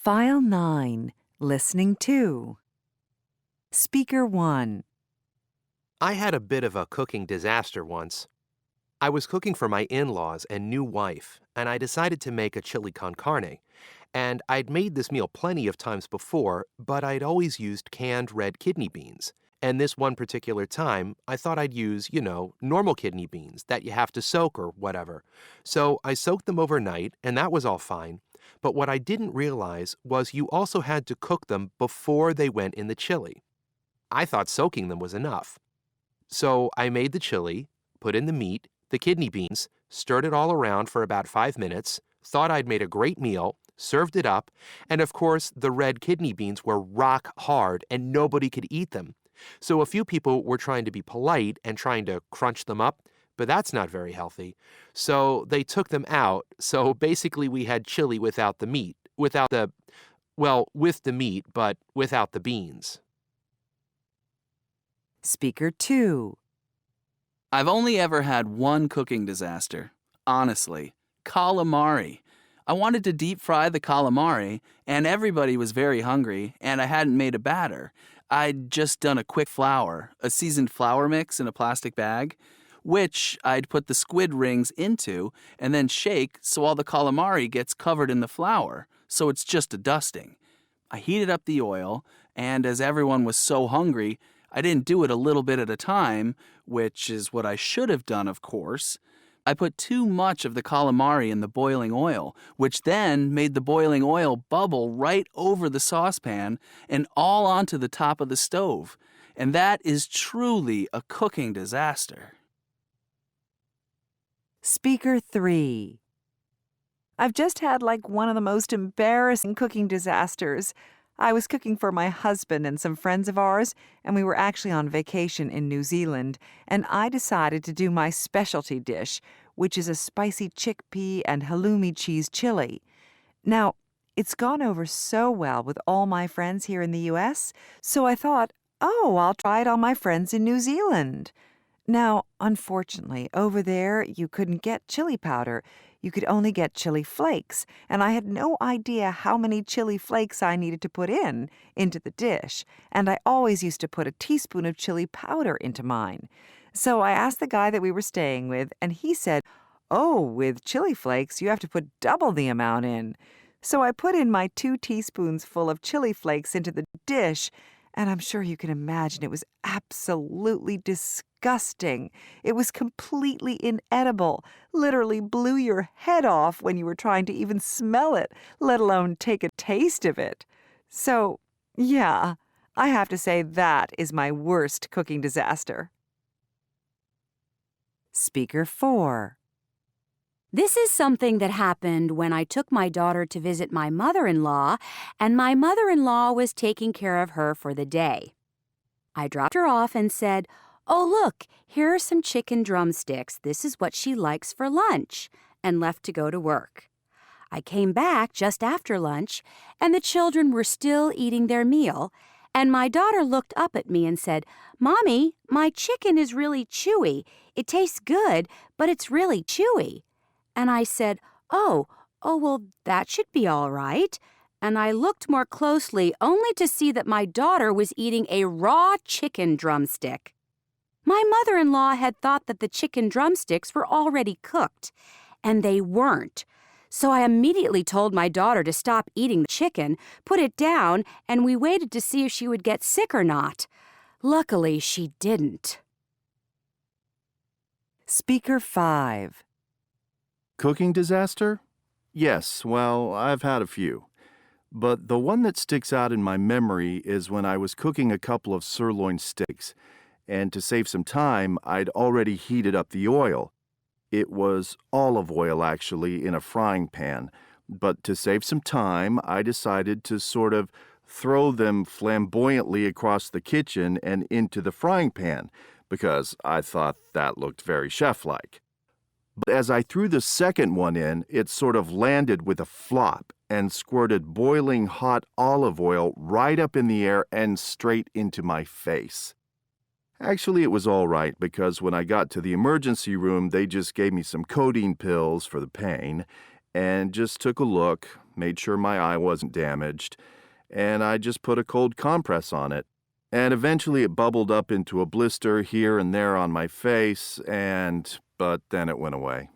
File 9, Listening 2. Speaker 1. I had a bit of a cooking disaster once. I was cooking for my in-laws and new wife, and I decided to make a chili con carne. And I'd made this meal plenty of times before, but I'd always used canned red kidney beans. And this one particular time, I thought I'd use, normal kidney beans that you have to soak or whatever. So I soaked them overnight, and that was all fine. But what I didn't realize was you also had to cook them before they went in the chili. I thought soaking them was enough. So I made the chili, put in the meat, the kidney beans, stirred it all around for about 5 minutes, thought I'd made a great meal, served it up, and of course the red kidney beans were rock hard and nobody could eat them. So a few people were trying to be polite and trying to crunch them up, but that's not very healthy. So they took them out. So basically we had chili without the meat, with the meat, but without the beans. Speaker 2. I've only ever had one cooking disaster. Honestly, calamari. I wanted to deep fry the calamari, and everybody was very hungry, and I hadn't made a batter. I'd just done a quick flour, a seasoned flour mix in a plastic bag, which I'd put the squid rings into and then shake so all the calamari gets covered in the flour, so it's just a dusting. I heated up the oil, and as everyone was so hungry, I didn't do it a little bit at a time, which is what I should have done, of course. I put too much of the calamari in the boiling oil, which then made the boiling oil bubble right over the saucepan and all onto the top of the stove. And that is truly a cooking disaster. Speaker 3. I've just had one of the most embarrassing cooking disasters. I was cooking for my husband and some friends of ours, and we were actually on vacation in New Zealand, and I decided to do my specialty dish, which is a spicy chickpea and halloumi cheese chili. Now, it's gone over so well with all my friends here in the U.S., so I thought, I'll try it on my friends in New Zealand. Now, unfortunately, over there, you couldn't get chili powder. You could only get chili flakes, and I had no idea how many chili flakes I needed to put into the dish, and I always used to put a teaspoon of chili powder into mine. So I asked the guy that we were staying with, and he said, with chili flakes, you have to put double the amount in. So I put in my 2 teaspoons full of chili flakes into the dish, and I'm sure you can imagine it was absolutely disgusting. It was completely inedible, literally blew your head off when you were trying to even smell it, let alone take a taste of it. So, yeah, I have to say that is my worst cooking disaster. Speaker 4. This is something that happened when I took my daughter to visit my mother-in-law, and my mother-in-law was taking care of her for the day. I dropped her off and said, "Oh, look, here are some chicken drumsticks. This is what she likes for lunch," and left to go to work. I came back just after lunch, and the children were still eating their meal, and my daughter looked up at me and said, "Mommy, my chicken is really chewy. It tastes good, but it's really chewy." And I said, well, that should be all right. And I looked more closely only to see that my daughter was eating a raw chicken drumstick. My mother-in-law had thought that the chicken drumsticks were already cooked, and they weren't. So I immediately told my daughter to stop eating the chicken, put it down, and we waited to see if she would get sick or not. Luckily, she didn't. Speaker 5. Cooking disaster? Yes, well, I've had a few. But the one that sticks out in my memory is when I was cooking a couple of sirloin steaks, and to save some time, I'd already heated up the oil. It was olive oil, actually, in a frying pan. But to save some time, I decided to sort of throw them flamboyantly across the kitchen and into the frying pan, because I thought that looked very chef-like. But as I threw the second one in, it sort of landed with a flop and squirted boiling hot olive oil right up in the air and straight into my face. Actually, it was all right because when I got to the emergency room, they just gave me some codeine pills for the pain and just took a look, made sure my eye wasn't damaged, and I just put a cold compress on it. And eventually it bubbled up into a blister here and there on my face, but then it went away.